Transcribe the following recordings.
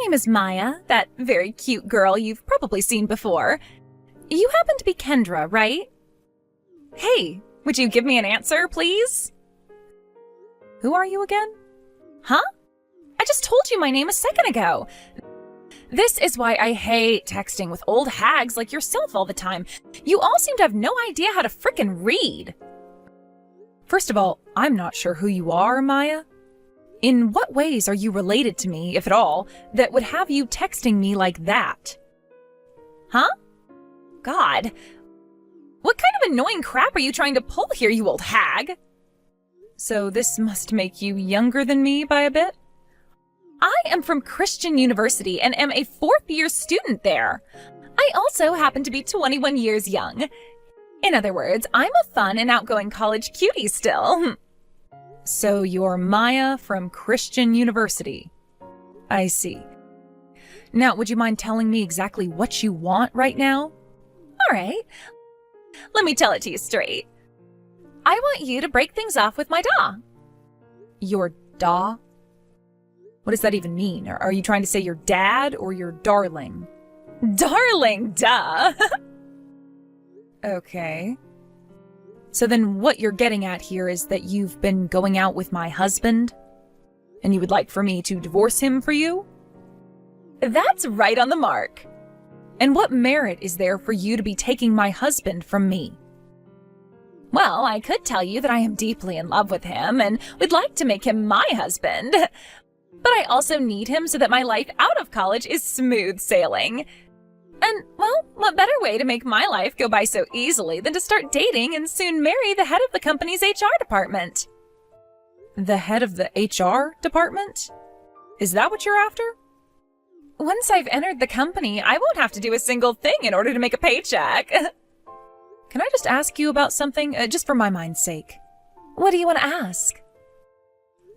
name is Maya, that very cute girl you've probably seen before. You happen to be Kendra, right? Hey, would you give me an answer, please? Who are you again? Huh? I just told you my name a second ago. This is why I hate texting with old hags like yourself all the time. You all seem to have no idea how to frickin' read. First of all, I'm not sure who you are, Maya. In what ways are you related to me, if at all, that would have you texting me like that? Huh? God. What kind of annoying crap are you trying to pull here, you old hag? So this must make you younger than me by a bit? I am from Christian University and am a fourth-year student there. I also happen to be 21 years young. In other words, I'm a fun and outgoing college cutie still. So you're Maya from Christian University. I see. Now, would you mind telling me exactly what you want right now? All right. Let me tell it to you straight. I want you to break things off with my da. Your da? What does that even mean? Are you trying to say your dad or your darling? Darling, duh! Okay. So then what you're getting at here is that you've been going out with my husband? And you would like for me to divorce him for you? That's right on the mark. And what merit is there for you to be taking my husband from me? Well, I could tell you that I am deeply in love with him and would like to make him my husband. But I also need him so that my life out of college is smooth sailing. And, well, what better way to make my life go by so easily than to start dating and soon marry the head of the company's HR department? The head of the HR department? Is that what you're after? Once I've entered the company, I won't have to do a single thing in order to make a paycheck. Can I just ask you about something, just for my mind's sake? What do you want to ask?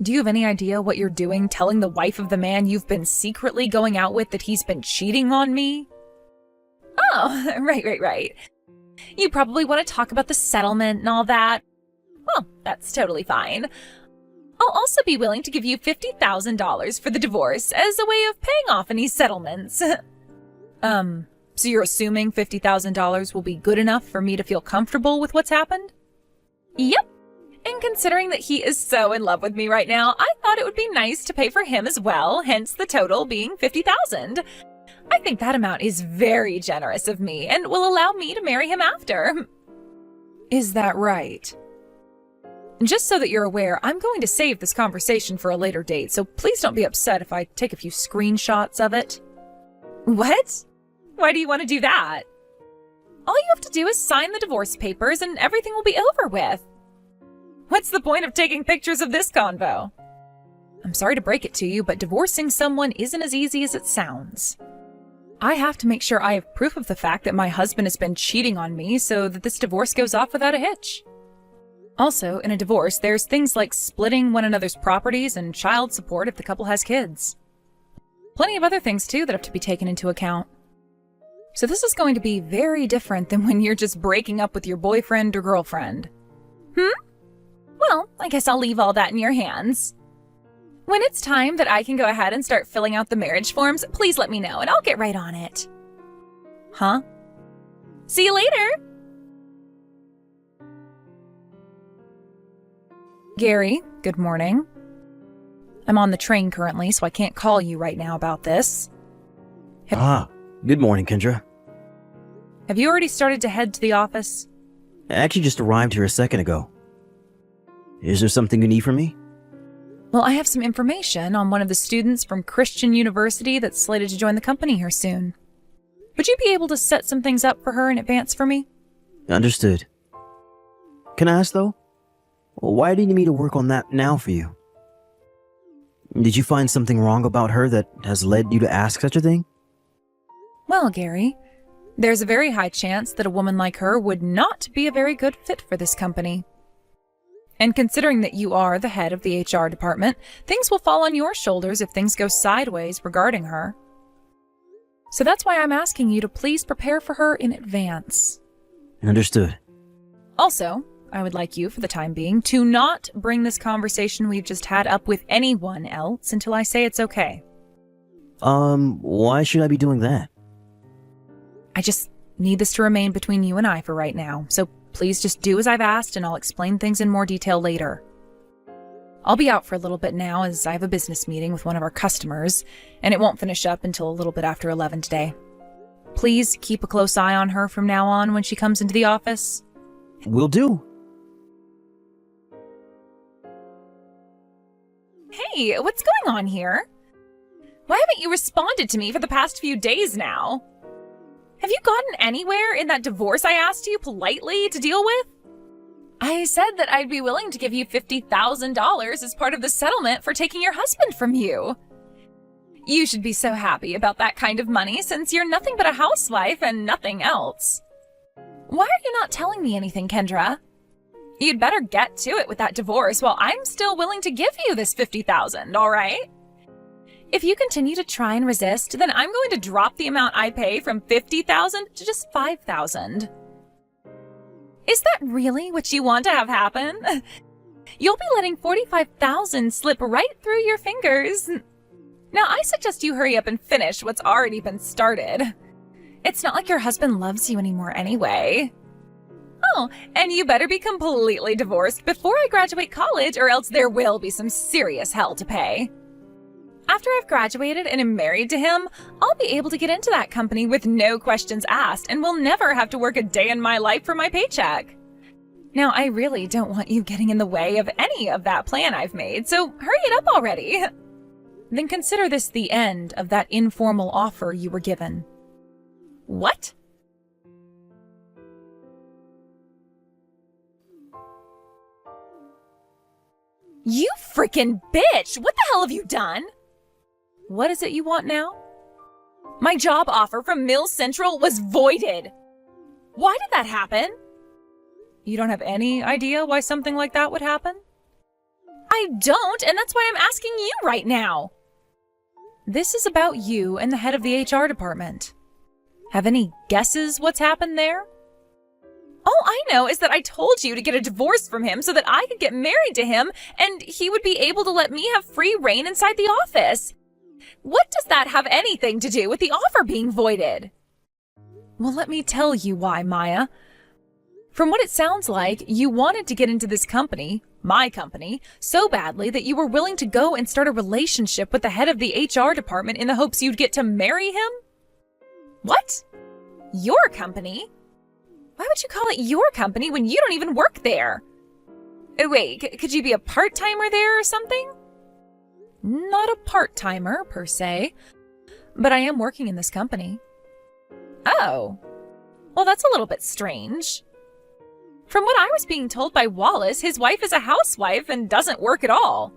Do you have any idea what you're doing telling the wife of the man you've been secretly going out with that he's been cheating on me? Oh, right. You probably want to talk about the settlement and all that. Well, that's totally fine. I'll also be willing to give you $50,000 for the divorce as a way of paying off any settlements. So you're assuming $50,000 will be good enough for me to feel comfortable with what's happened? Yep. And considering that he is so in love with me right now, I thought it would be nice to pay for him as well, hence the total being $50,000. I think that amount is very generous of me and will allow me to marry him after. Is that right? Just so that you're aware, I'm going to save this conversation for a later date, so please don't be upset if I take a few screenshots of it. What? Why do you want to do that? All you have to do is sign the divorce papers and everything will be over with. What's the point of taking pictures of this convo? I'm sorry to break it to you, but divorcing someone isn't as easy as it sounds. I have to make sure I have proof of the fact that my husband has been cheating on me so that this divorce goes off without a hitch. Also, in a divorce, there's things like splitting one another's properties and child support if the couple has kids. Plenty of other things, too, that have to be taken into account. So this is going to be very different than when you're just breaking up with your boyfriend or girlfriend. Well, I guess I'll leave all that in your hands. When it's time that I can go ahead and start filling out the marriage forms, please let me know and I'll get right on it. Huh? See you later! Gary, good morning. I'm on the train currently, so I can't call you right now about this. Good morning, Kendra. Have you already started to head to the office? I actually just arrived here a second ago. Is there something you need from me? Well, I have some information on one of the students from Christian University that's slated to join the company here soon. Would you be able to set some things up for her in advance for me? Understood. Can I ask, though? Why do you need me to work on that now for you? Did you find something wrong about her that has led you to ask such a thing? Well, Gary, there's a very high chance that a woman like her would not be a very good fit for this company. And considering that you are the head of the HR department, things will fall on your shoulders if things go sideways regarding her. So that's why I'm asking you to please prepare for her in advance. Understood. Also, I would like you, for the time being, to not bring this conversation we've just had up with anyone else until I say it's okay. Why should I be doing that? I just need this to remain between you and I for right now, so please just do as I've asked and I'll explain things in more detail later. I'll be out for a little bit now as I have a business meeting with one of our customers, and it won't finish up until a little bit after 11 today. Please keep a close eye on her from now on when she comes into the office. Will do. Hey, what's going on here? Why haven't you responded to me for the past few days now? Have you gotten anywhere in that divorce I asked you politely to deal with? I said that I'd be willing to give you $50,000 as part of the settlement for taking your husband from you. You should be so happy about that kind of money since you're nothing but a housewife and nothing else. Why are you not telling me anything, Kendra? You'd better get to it with that divorce while I'm still willing to give you this $50,000, all right? If you continue to try and resist, then I'm going to drop the amount I pay from $50,000 to just $5,000. Is that really what you want to have happen? You'll be letting $45,000 slip right through your fingers. Now, I suggest you hurry up and finish what's already been started. It's not like your husband loves you anymore anyway. Oh, and you better be completely divorced before I graduate college or else there will be some serious hell to pay. After I've graduated and am married to him, I'll be able to get into that company with no questions asked and will never have to work a day in my life for my paycheck. Now, I really don't want you getting in the way of any of that plan I've made, so hurry it up already. Then consider this the end of that informal offer you were given. What? You freaking bitch! What the hell have you done? What is it you want now? My job offer from Mills Central was voided. Why did that happen? You don't have any idea why something like that would happen? I don't, and that's why I'm asking you right now. This is about you and the head of the HR department. Have any guesses what's happened there? All I know is that I told you to get a divorce from him so that I could get married to him and he would be able to let me have free reign inside the office. What does that have anything to do with the offer being voided? Well, let me tell you why, Maya. From what it sounds like, you wanted to get into this company, my company, so badly that you were willing to go and start a relationship with the head of the HR department in the hopes you'd get to marry him? What? Your company? Why would you call it your company when you don't even work there? Wait, could you be a part-timer there or something? Not a part-timer, per se, but I am working in this company. Oh, well, that's a little bit strange. From what I was being told by Wallace, his wife is a housewife and doesn't work at all.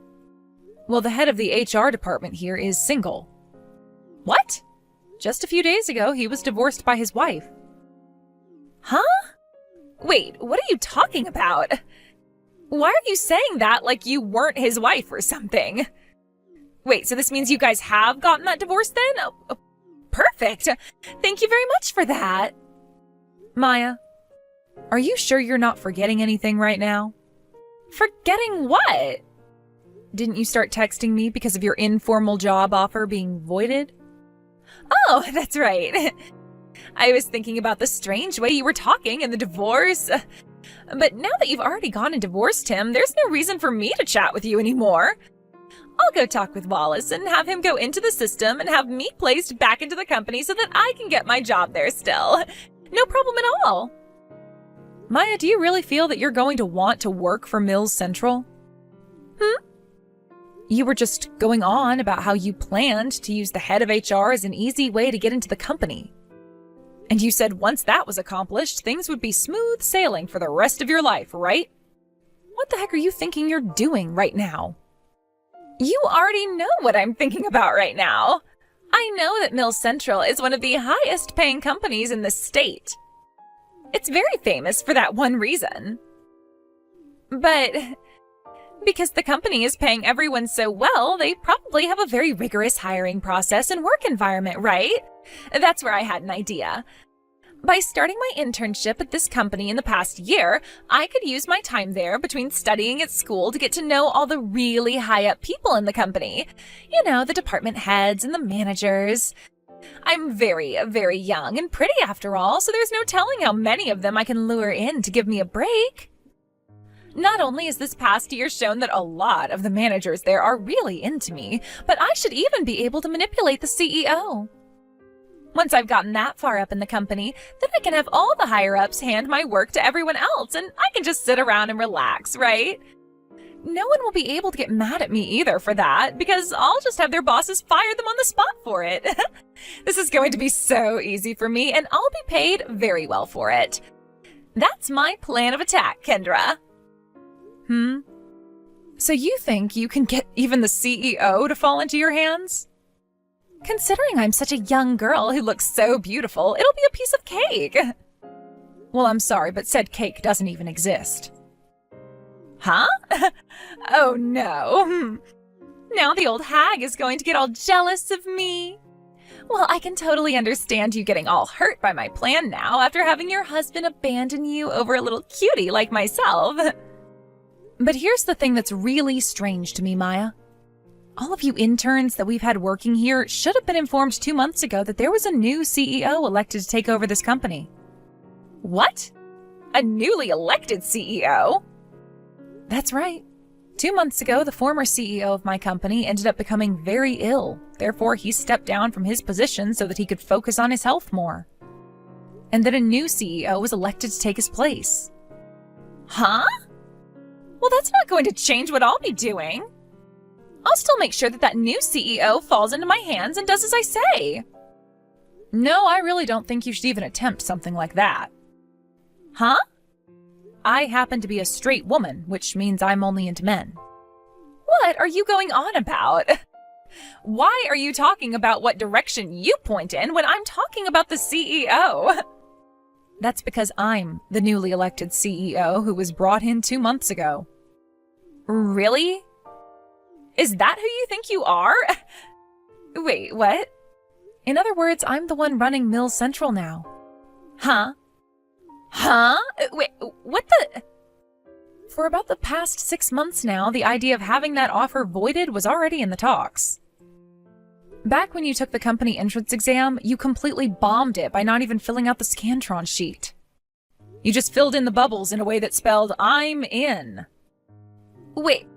Well, the head of the HR department here is single. What? Just a few days ago, he was divorced by his wife. Huh? Wait, what are you talking about? Why are you saying that like you weren't his wife or something? Wait, so this means you guys have gotten that divorce then? Oh, perfect. Thank you very much for that. Maya, are you sure you're not forgetting anything right now? Forgetting what? Didn't you start texting me because of your informal job offer being voided? Oh, that's right. I was thinking about the strange way you were talking and the divorce. But now that you've already gone and divorced him, there's no reason for me to chat with you anymore. I'll go talk with Wallace and have him go into the system and have me placed back into the company so that I can get my job there still. No problem at all. Maya, do you really feel that you're going to want to work for Mills Central? You were just going on about how you planned to use the head of HR as an easy way to get into the company. And you said once that was accomplished, things would be smooth sailing for the rest of your life, right? What the heck are you thinking you're doing right now? You already know what I'm thinking about right now. I know that Mills Central is one of the highest paying companies in the state. It's very famous for that one reason. But because the company is paying everyone so well, they probably have a very rigorous hiring process and work environment, right? That's where I had an idea. By starting my internship at this company in the past year, I could use my time there between studying at school to get to know all the really high-up people in the company. You know, the department heads and the managers. I'm very, very young and pretty after all, so there's no telling how many of them I can lure in to give me a break. Not only has this past year shown that a lot of the managers there are really into me, but I should even be able to manipulate the CEO. Once I've gotten that far up in the company, then I can have all the higher-ups hand my work to everyone else, and I can just sit around and relax, right? No one will be able to get mad at me either for that, because I'll just have their bosses fire them on the spot for it. This is going to be so easy for me, and I'll be paid very well for it. That's my plan of attack, Kendra. So you think you can get even the CEO to fall into your hands? Considering I'm such a young girl who looks so beautiful, it'll be a piece of cake. Well, I'm sorry, but said cake doesn't even exist. Huh? Oh no. Now the old hag is going to get all jealous of me. Well, I can totally understand you getting all hurt by my plan now after having your husband abandon you over a little cutie like myself. But here's the thing that's really strange to me, Maya. All of you interns that we've had working here should have been informed 2 months ago that there was a new CEO elected to take over this company. What? A newly elected CEO? That's right. 2 months ago, the former CEO of my company ended up becoming very ill. Therefore, he stepped down from his position so that he could focus on his health more. And then a new CEO was elected to take his place. Huh? Well, that's not going to change what I'll be doing. I'll still make sure that that new CEO falls into my hands and does as I say. No, I really don't think you should even attempt something like that. Huh? I happen to be a straight woman, which means I'm only into men. What are you going on about? Why are you talking about what direction you point in when I'm talking about the CEO? That's because I'm the newly elected CEO who was brought in 2 months ago. Really? Is that who you think you are? Wait, what? In other words, I'm the one running Mill Central now. Huh? Huh? Wait, what the? For about the past 6 months now, the idea of having that offer voided was already in the talks. Back when you took the company entrance exam, you completely bombed it by not even filling out the Scantron sheet. You just filled in the bubbles in a way that spelled, "I'm in." Wait.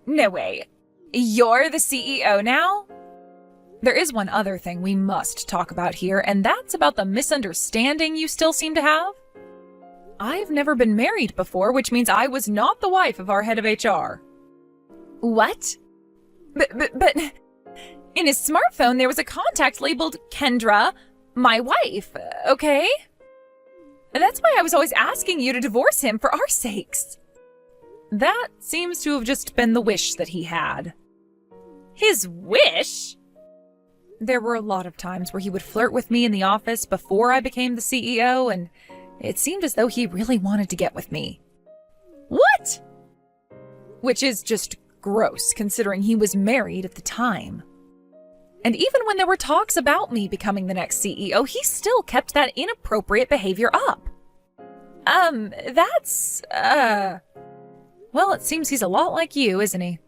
No way. You're the CEO now? There is one other thing we must talk about here, and that's about the misunderstanding you still seem to have. I've never been married before, which means I was not the wife of our head of HR. What? But in his smartphone, there was a contact labeled Kendra, my wife, okay? That's why I was always asking you to divorce him for our sakes. That seems to have just been the wish that he had. His wish? There were a lot of times where he would flirt with me in the office before I became the CEO, and it seemed as though he really wanted to get with me. What? Which is just gross, considering he was married at the time. And even when there were talks about me becoming the next CEO, he still kept that inappropriate behavior up. Well, it seems he's a lot like you, isn't he?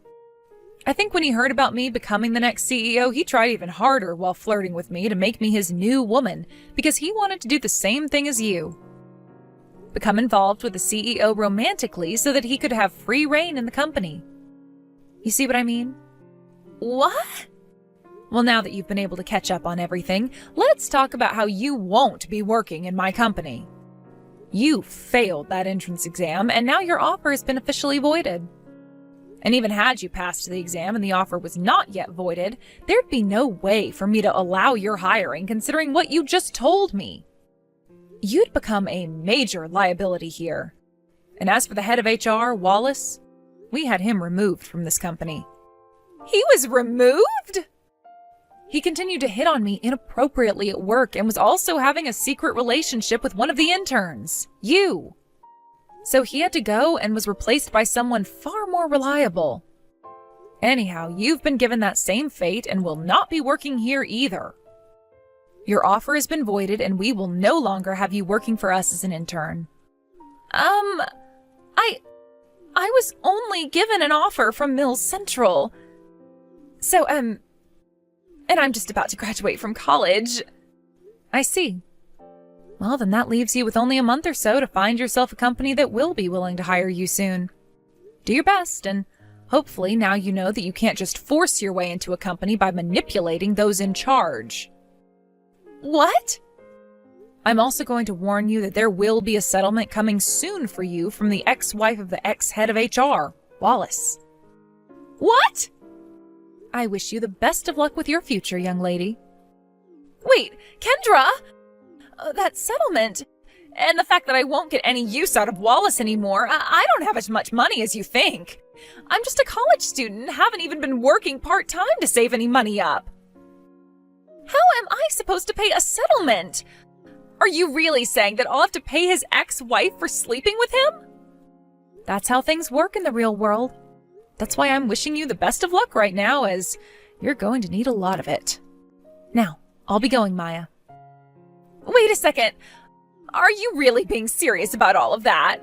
I think when he heard about me becoming the next CEO, he tried even harder while flirting with me to make me his new woman, because he wanted to do the same thing as you. Become involved with the CEO romantically so that he could have free reign in the company. You see what I mean? What? Well, now that you've been able to catch up on everything, let's talk about how you won't be working in my company. You failed that entrance exam, and now your offer has been officially voided. And even had you passed the exam and the offer was not yet voided, there'd be no way for me to allow your hiring considering what you just told me. You'd become a major liability here. And as for the head of HR, Wallace, we had him removed from this company. He was removed? He continued to hit on me inappropriately at work and was also having a secret relationship with one of the interns, you. So he had to go and was replaced by someone far more reliable. Anyhow, you've been given that same fate and will not be working here either. Your offer has been voided and we will no longer have you working for us as an intern. I was only given an offer from Mills Central. So, and I'm just about to graduate from college. I see. Well, then that leaves you with only a month or so to find yourself a company that will be willing to hire you soon. Do your best, and hopefully now you know that you can't just force your way into a company by manipulating those in charge. What? I'm also going to warn you that there will be a settlement coming soon for you from the ex-wife of the ex-head of HR, Wallace. What? I wish you the best of luck with your future, young lady. Wait, Kendra! That settlement, and the fact that I won't get any use out of Wallace anymore, I don't have as much money as you think. I'm just a college student, haven't even been working part-time to save any money up. How am I supposed to pay a settlement? Are you really saying that I'll have to pay his ex-wife for sleeping with him? That's how things work in the real world. That's why I'm wishing you the best of luck right now, as you're going to need a lot of it. Now, I'll be going, Maya. Wait a second. Are you really being serious about all of that?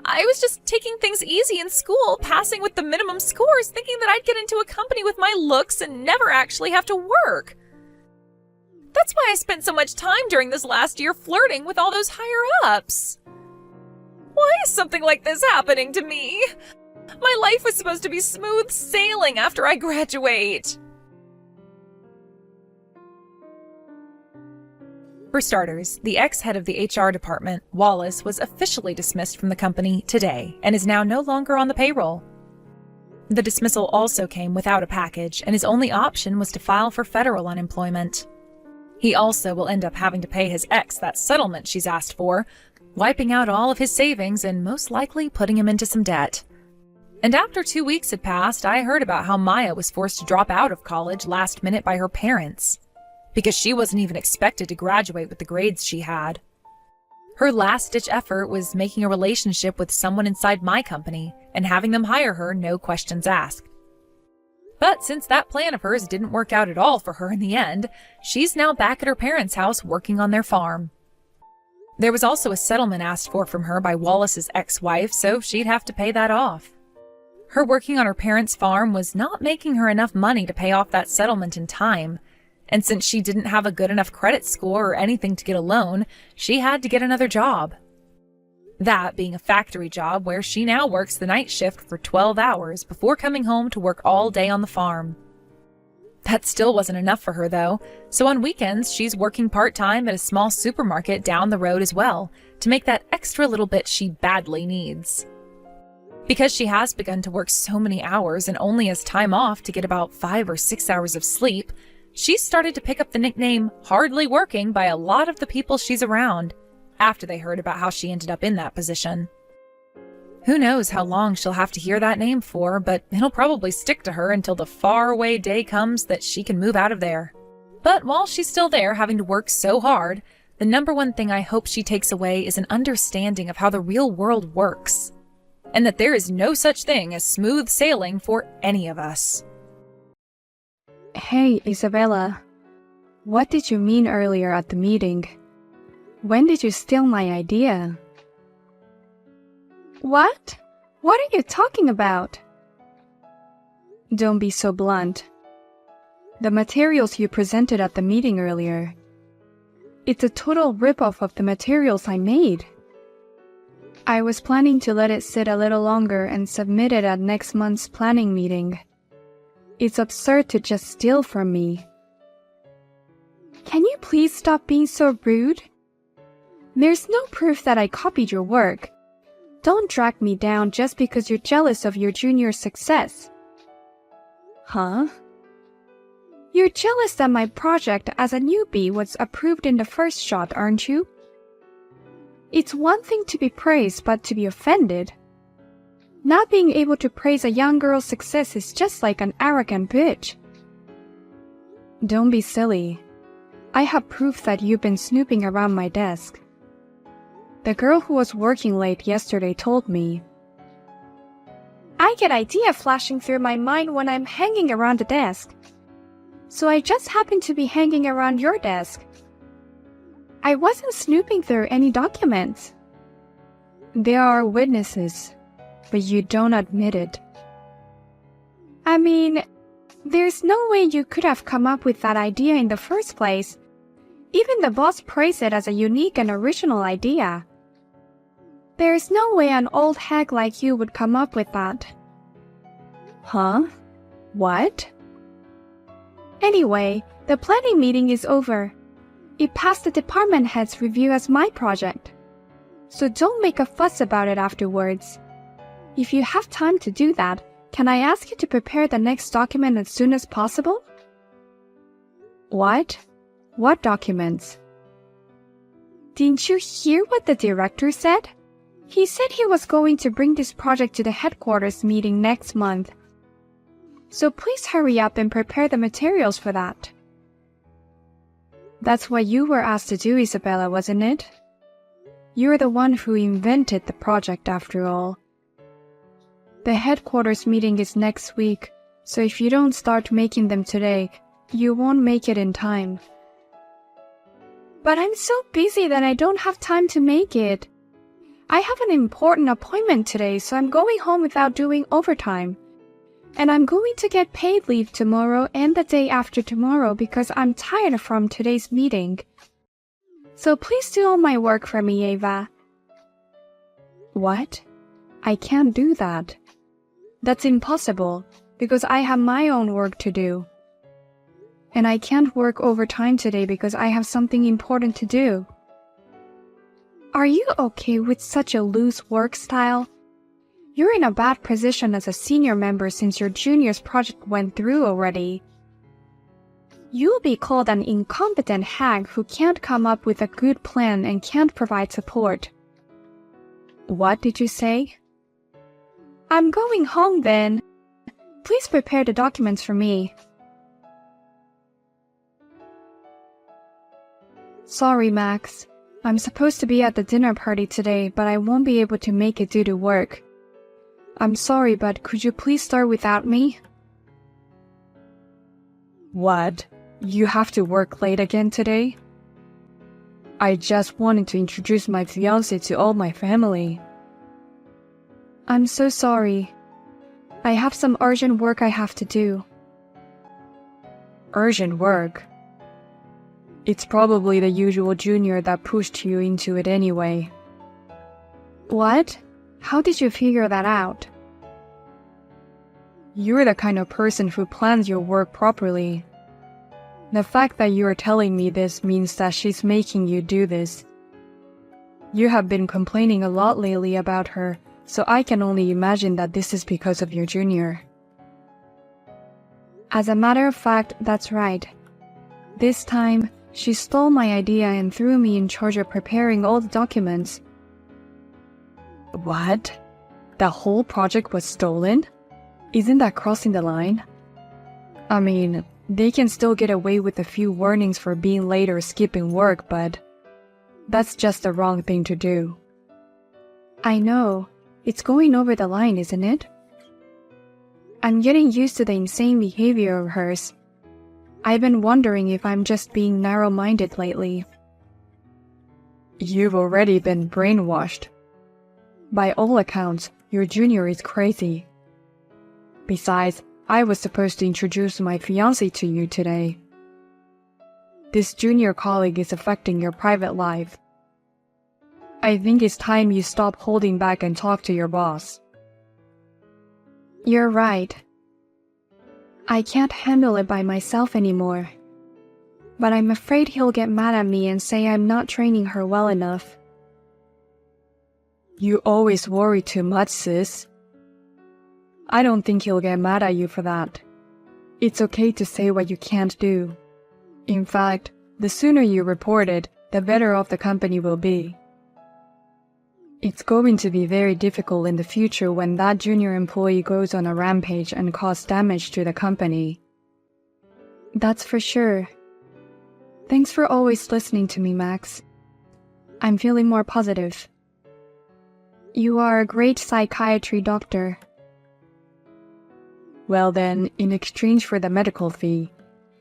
I was just taking things easy in school, passing with the minimum scores, thinking that I'd get into a company with my looks and never actually have to work. That's why I spent so much time during this last year flirting with all those higher-ups. Why is something like this happening to me? My life was supposed to be smooth sailing after I graduate. For starters, the ex-head of the HR department, Wallace, was officially dismissed from the company today and is now no longer on the payroll. The dismissal also came without a package, and his only option was to file for federal unemployment. He also will end up having to pay his ex that settlement she's asked for, wiping out all of his savings and most likely putting him into some debt. And after 2 weeks had passed, I heard about how Maya was forced to drop out of college last minute by her parents, because she wasn't even expected to graduate with the grades she had. Her last-ditch effort was making a relationship with someone inside my company and having them hire her, no questions asked. But since that plan of hers didn't work out at all for her in the end, she's now back at her parents' house working on their farm. There was also a settlement asked for from her by Wallace's ex-wife, so she'd have to pay that off. Her working on her parents' farm was not making her enough money to pay off that settlement in time, and since she didn't have a good enough credit score or anything to get a loan, she had to get another job. That being a factory job where she now works the night shift for 12 hours before coming home to work all day on the farm. That still wasn't enough for her, though, so on weekends she's working part-time at a small supermarket down the road as well to make that extra little bit she badly needs. Because she has begun to work so many hours and only has time off to get about 5 or 6 hours of sleep, she's started to pick up the nickname hardly working by a lot of the people she's around, after they heard about how she ended up in that position. Who knows how long she'll have to hear that name for, but it'll probably stick to her until the faraway day comes that she can move out of there. But while she's still there having to work so hard, the number one thing I hope she takes away is an understanding of how the real world works, and that there is no such thing as smooth sailing for any of us. Hey, Isabella. What did you mean earlier at the meeting? When did you steal my idea? What? What are you talking about? Don't be so blunt. The materials you presented at the meeting earlier. It's a total rip-off of the materials I made. I was planning to let it sit a little longer and submit it at next month's planning meeting. It's absurd to just steal from me. Can you please stop being so rude? There's no proof that I copied your work. Don't drag me down just because you're jealous of your junior's success. Huh? You're jealous that my project as a newbie was approved in the first shot, aren't you? It's one thing to be praised, but to be offended. Not being able to praise a young girl's success is just like an arrogant bitch. Don't be silly. I have proof that you've been snooping around my desk. The girl who was working late yesterday told me. I get idea flashing through my mind when I'm hanging around the desk. So I just happened to be hanging around your desk. I wasn't snooping through any documents. There are witnesses, but you don't admit it. I mean, there's no way you could have come up with that idea in the first place. Even the boss praised it as a unique and original idea. There's no way an old hag like you would come up with that. Huh? What? Anyway, the planning meeting is over. It passed the department head's review as my project. So don't make a fuss about it afterwards. If you have time to do that, can I ask you to prepare the next document as soon as possible? What? What documents? Didn't you hear what the director said? He said he was going to bring this project to the headquarters meeting next month. So please hurry up and prepare the materials for that. That's what you were asked to do, Isabella, wasn't it? You're the one who invented the project after all. The headquarters meeting is next week, so if you don't start making them today, you won't make it in time. But I'm so busy that I don't have time to make it. I have an important appointment today, so I'm going home without doing overtime. And I'm going to get paid leave tomorrow and the day after tomorrow because I'm tired from today's meeting. So please do all my work for me, Ava. What? I can't do that. That's impossible because I have my own work to do. And I can't work overtime today because I have something important to do. Are you okay with such a loose work style? You're in a bad position as a senior member since your junior's project went through already. You'll be called an incompetent hag who can't come up with a good plan and can't provide support. What did you say? I'm going home then. Please prepare the documents for me. Sorry, Max. I'm supposed to be at the dinner party today, but I won't be able to make it due to work. I'm sorry, but could you please start without me? What? You have to work late again today? I just wanted to introduce my fiancé to all my family. I'm so sorry. I have some urgent work I have to do. Urgent work? It's probably the usual junior that pushed you into it anyway. What? How did you figure that out? You're the kind of person who plans your work properly. The fact that you're telling me this means that she's making you do this. You have been complaining a lot lately about her, so I can only imagine that this is because of your junior. As a matter of fact, that's right. This time, she stole my idea and threw me in charge of preparing all the documents. What? The whole project was stolen? Isn't that crossing the line? I mean, they can still get away with a few warnings for being late or skipping work, but that's just the wrong thing to do. I know. It's going over the line, isn't it? I'm getting used to the insane behavior of hers. I've been wondering if I'm just being narrow-minded lately. You've already been brainwashed. By all accounts, your junior is crazy. Besides, I was supposed to introduce my fiancé to you today. This junior colleague is affecting your private life. I think it's time you stop holding back and talk to your boss. You're right. I can't handle it by myself anymore. But I'm afraid he'll get mad at me and say I'm not training her well enough. You always worry too much, sis. I don't think he'll get mad at you for that. It's okay to say what you can't do. In fact, the sooner you report it, the better off the company will be. It's going to be very difficult in the future when that junior employee goes on a rampage and causes damage to the company. That's for sure. Thanks for always listening to me, Max. I'm feeling more positive. You are a great psychiatry doctor. Well then, in exchange for the medical fee,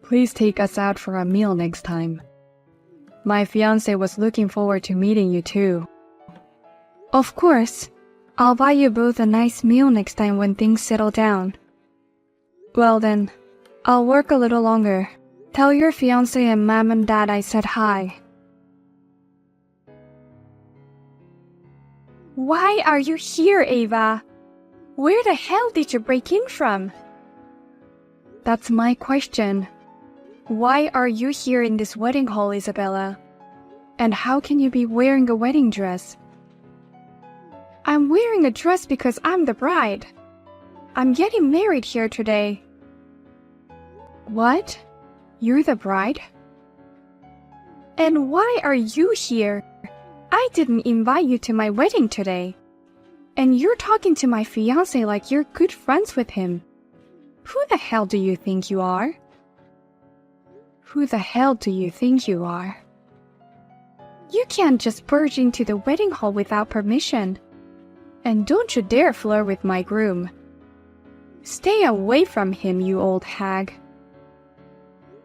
please take us out for a meal next time. My fiancé was looking forward to meeting you too. Of course. I'll buy you both a nice meal next time when things settle down. Well then, I'll work a little longer. Tell your fiancé and mom and dad I said hi. Why are you here, Ava? Where the hell did you break in from? That's my question. Why are you here in this wedding hall, Isabella? And how can you be wearing a wedding dress? I'm wearing a dress because I'm the bride. I'm getting married here today. What? You're the bride? And why are you here? I didn't invite you to my wedding today. And you're talking to my fiancé like you're good friends with him. Who the hell do you think you are? Who the hell do you think you are? You can't just barge into the wedding hall without permission. And don't you dare flirt with my groom. Stay away from him, you old hag.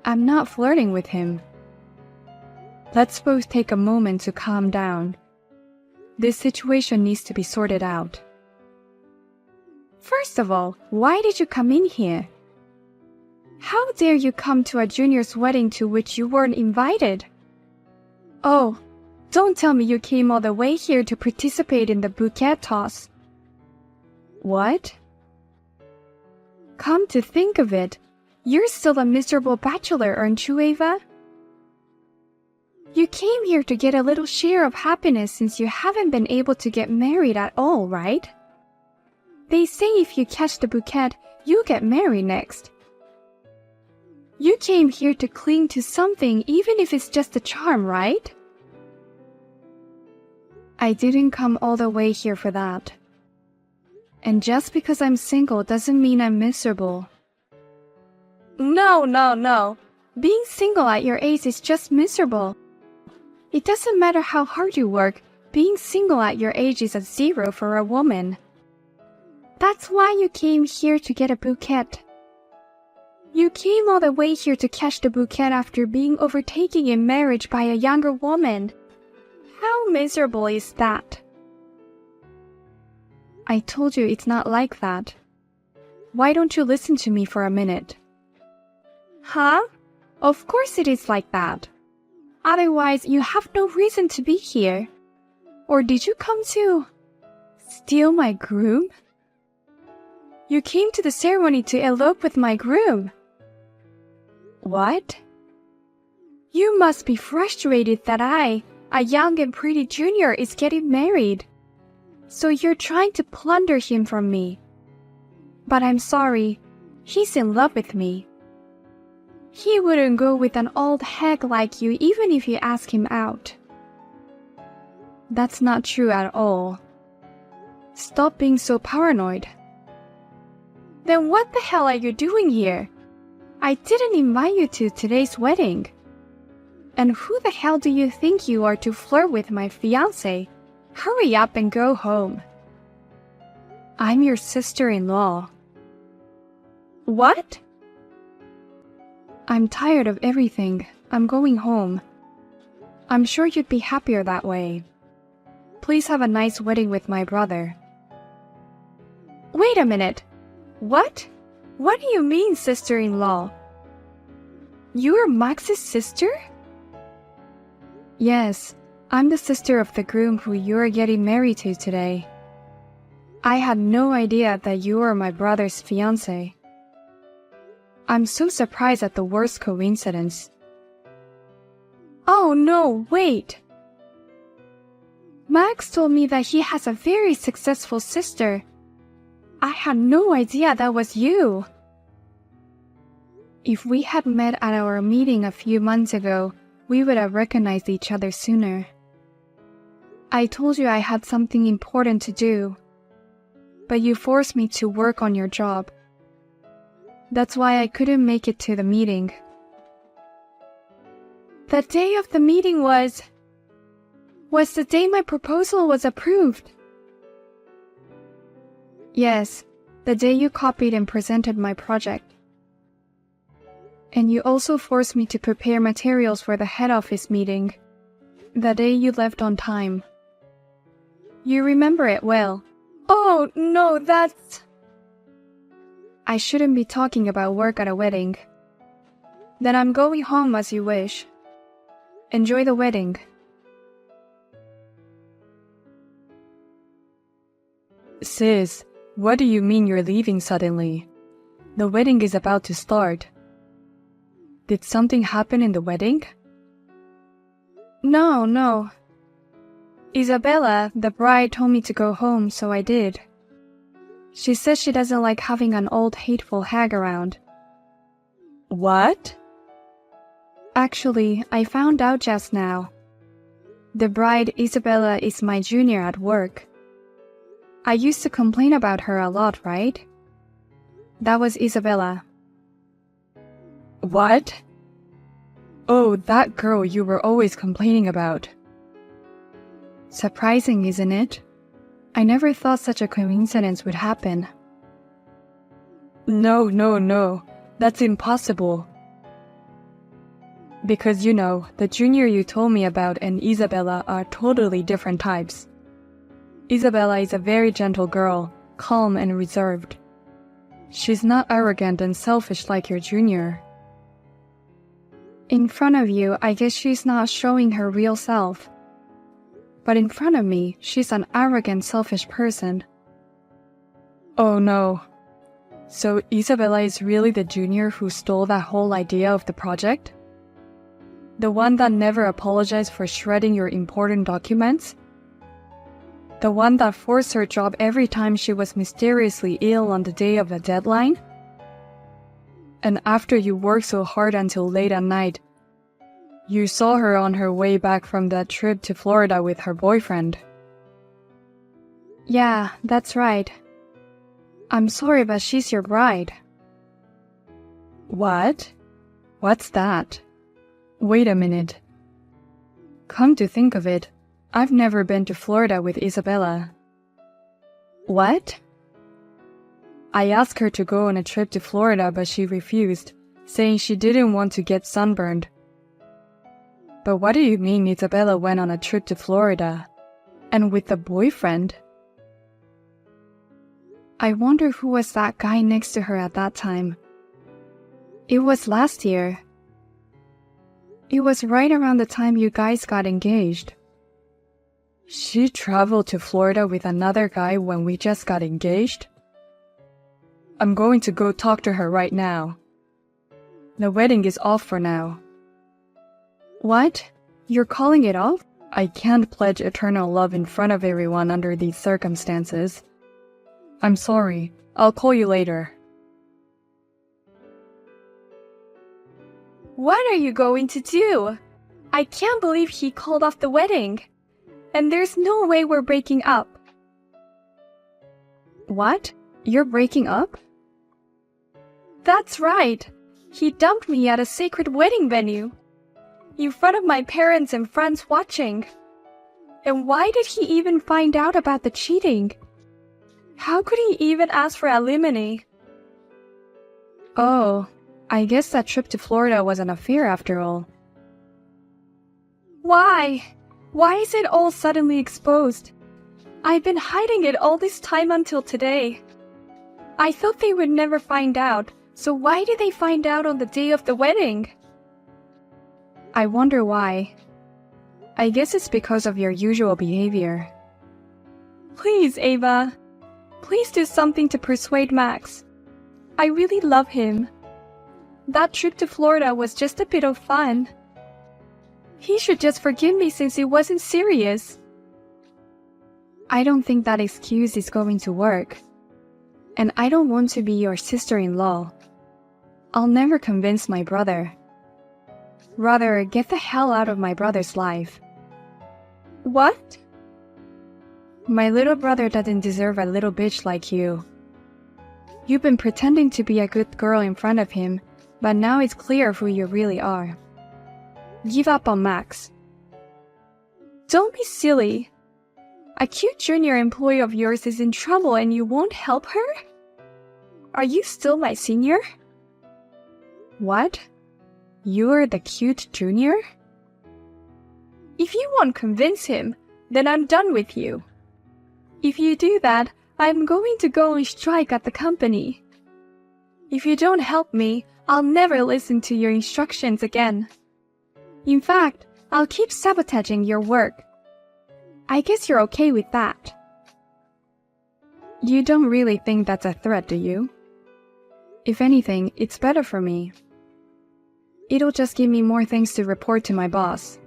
I'm not flirting with him. Let's both take a moment to calm down. This situation needs to be sorted out. First of all, why did you come in here? How dare you come to a junior's wedding to which you weren't invited? Oh, don't tell me you came all the way here to participate in the bouquet toss. What? Come to think of it, you're still a miserable bachelor, aren't you, Ava? You came here to get a little share of happiness since you haven't been able to get married at all, right? They say if you catch the bouquet, you get married next. You came here to cling to something even if it's just a charm, right? I didn't come all the way here for that. And just because I'm single doesn't mean I'm miserable. No. Being single at your age is just miserable. It doesn't matter how hard you work, being single at your age is a 0 for a woman. That's why you came here to get a bouquet. You came all the way here to catch the bouquet after being overtaken in marriage by a younger woman. How miserable is that? I told you it's not like that. Why don't you listen to me for a minute? Huh? Of course it is like that. Otherwise, you have no reason to be here. Or did you come to steal my groom? You came to the ceremony to elope with my groom. What? You must be frustrated that I, a young and pretty junior, is getting married. So you're trying to plunder him from me. But I'm sorry, he's in love with me. He wouldn't go with an old hag like you even if you ask him out. That's not true at all. Stop being so paranoid. Then what the hell are you doing here? I didn't invite you to today's wedding. And who the hell do you think you are to flirt with my fiancé? Hurry up and go home. I'm your sister-in-law. What? I'm tired of everything. I'm going home. I'm sure you'd be happier that way. Please have a nice wedding with my brother. Wait a minute. What? What do you mean, sister-in-law? You're Max's sister? Yes, I'm the sister of the groom who you're getting married to today. I had no idea that you were my brother's fiancé. I'm so surprised at the worst coincidence. Oh no, wait! Max told me that he has a very successful sister. I had no idea that was you. If we had met at our meeting a few months ago, we would have recognized each other sooner. I told you I had something important to do, but you forced me to work on your job. That's why I couldn't make it to the meeting. The day of the meeting was the day my proposal was approved. Yes, the day you copied and presented my project. And you also forced me to prepare materials for the head office meeting, The day you left on time. You remember it well. Oh, no, that's... I shouldn't be talking about work at a wedding. Then I'm going home as you wish. Enjoy the wedding. Sis, what do you mean you're leaving suddenly? The wedding is about to start. Did something happen in the wedding? No. Isabella, the bride, told me to go home, so I did. She says she doesn't like having an old hateful hag around. What? Actually, I found out just now. The bride, Isabella, is my junior at work. I used to complain about her a lot, right? That was Isabella. What? Oh, that girl you were always complaining about. Surprising, isn't it? I never thought such a coincidence would happen. No. That's impossible. Because you know, the junior you told me about and Isabella are totally different types. Isabella is a very gentle girl, calm and reserved. She's not arrogant and selfish like your junior. In front of you, I guess she's not showing her real self. But in front of me, she's an arrogant, selfish person. Oh no. So Isabella is really the junior who stole that whole idea of the project? The one that never apologized for shredding your important documents? The one that forced her job every time she was mysteriously ill on the day of the deadline? And after you worked so hard until late at night, you saw her on her way back from that trip to Florida with her boyfriend. Yeah, that's right. I'm sorry, but she's your bride. What? What's that? Wait a minute. Come to think of it, I've never been to Florida with Isabella. What? I asked her to go on a trip to Florida, but she refused, saying she didn't want to get sunburned. But what do you mean Isabella went on a trip to Florida? And with a boyfriend? I wonder who was that guy next to her at that time. It was last year. It was right around the time you guys got engaged. She traveled to Florida with another guy when we just got engaged? I'm going to go talk to her right now. The wedding is off for now. What? You're calling it off? I can't pledge eternal love in front of everyone under these circumstances. I'm sorry. I'll call you later. What are you going to do? I can't believe he called off the wedding. And there's no way we're breaking up. What? You're breaking up? That's right. He dumped me at a sacred wedding venue. In front of my parents and friends watching. And why did he even find out about the cheating? How could he even ask for alimony? Oh, I guess that trip to Florida was an affair after all. Why? Why is it all suddenly exposed? I've been hiding it all this time until today. I thought they would never find out, so why did they find out on the day of the wedding? I wonder why. I guess it's because of your usual behavior. Please, Ava. Please do something to persuade Max. I really love him. That trip to Florida was just a bit of fun. He should just forgive me since it wasn't serious. I don't think that excuse is going to work. And I don't want to be your sister-in-law. I'll never convince my brother. Rather, get the hell out of my brother's life. What? My little brother doesn't deserve a little bitch like you. You've been pretending to be a good girl in front of him, but now it's clear who you really are. Give up on Max. Don't be silly. A cute junior employee of yours is in trouble and you won't help her? Are you still my senior? What? You're the cute junior? If you won't convince him, then I'm done with you. If you do that, I'm going to go on strike at the company. If you don't help me, I'll never listen to your instructions again. In fact, I'll keep sabotaging your work. I guess you're okay with that. You don't really think that's a threat, do you? If anything, it's better for me. It'll just give me more things to report to my boss.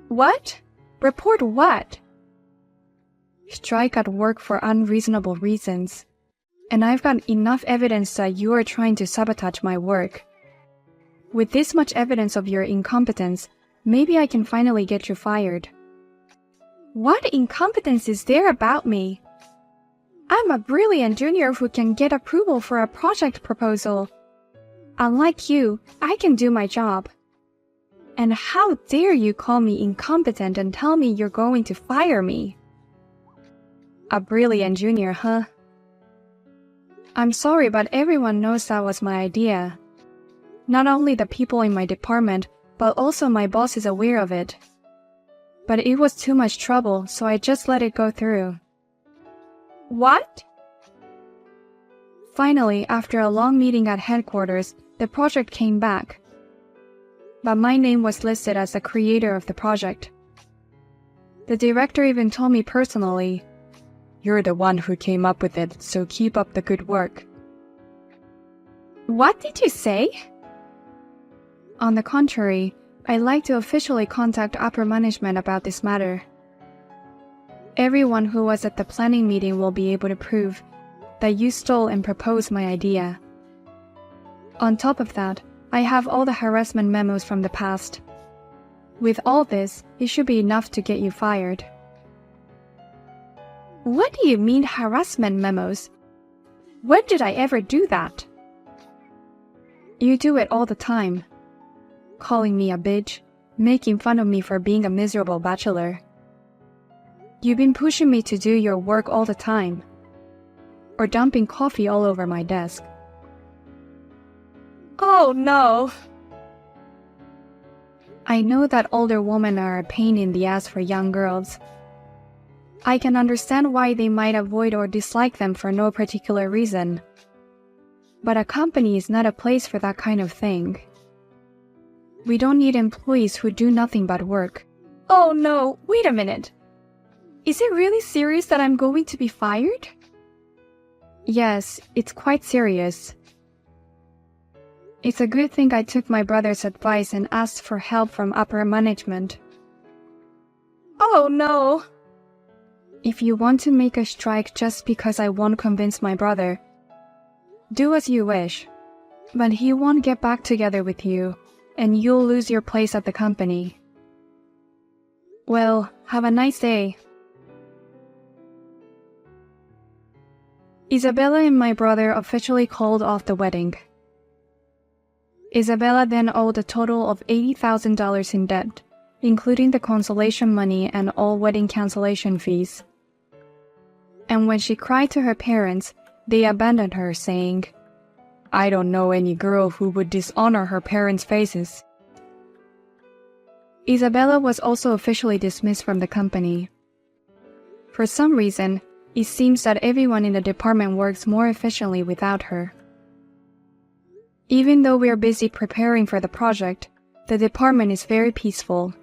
What? Report what? Strike at work for unreasonable reasons. And I've got enough evidence that you are trying to sabotage my work. With this much evidence of your incompetence, maybe I can finally get you fired. What incompetence is there about me? I'm a brilliant junior who can get approval for a project proposal. Unlike you, I can do my job. And how dare you call me incompetent and tell me you're going to fire me? A brilliant junior, huh? I'm sorry, but everyone knows that was my idea. Not only the people in my department, but also my boss is aware of it. But it was too much trouble, so I just let it go through. What? Finally, after a long meeting at headquarters, the project came back. But my name was listed as the creator of the project. The director even told me personally, "You're the one who came up with it, so keep up the good work." What did you say? On the contrary, I'd like to officially contact upper management about this matter. Everyone who was at the planning meeting will be able to prove that you stole and proposed my idea. On top of that, I have all the harassment memos from the past. With all this, it should be enough to get you fired. What do you mean harassment memos? When did I ever do that? You do it all the time. Calling me a bitch, making fun of me for being a miserable bachelor. You've been pushing me to do your work all the time. Or dumping coffee all over my desk. Oh no! I know that older women are a pain in the ass for young girls. I can understand why they might avoid or dislike them for no particular reason. But a company is not a place for that kind of thing. We don't need employees who do nothing but work. Oh no, wait a minute. Is it really serious that I'm going to be fired? Yes, it's quite serious. It's a good thing I took my brother's advice and asked for help from upper management. Oh no! If you want to make a strike just because I won't convince my brother, do as you wish. But he won't get back together with you, and you'll lose your place at the company. Well, have a nice day. Isabella and my brother officially called off the wedding. Isabella then owed a total of $80,000 in debt, including the consolation money and all wedding cancellation fees. And when she cried to her parents, they abandoned her, saying, "I don't know any girl who would dishonor her parents' faces." Isabella was also officially dismissed from the company. For some reason, it seems that everyone in the department works more efficiently without her. Even though we are busy preparing for the project, the department is very peaceful.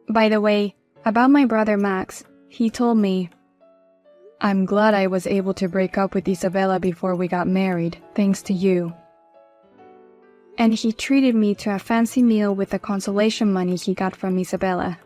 By the way, about my brother Max, he told me, "I'm glad I was able to break up with Isabella before we got married, thanks to you." And he treated me to a fancy meal with the consolation money he got from Isabella.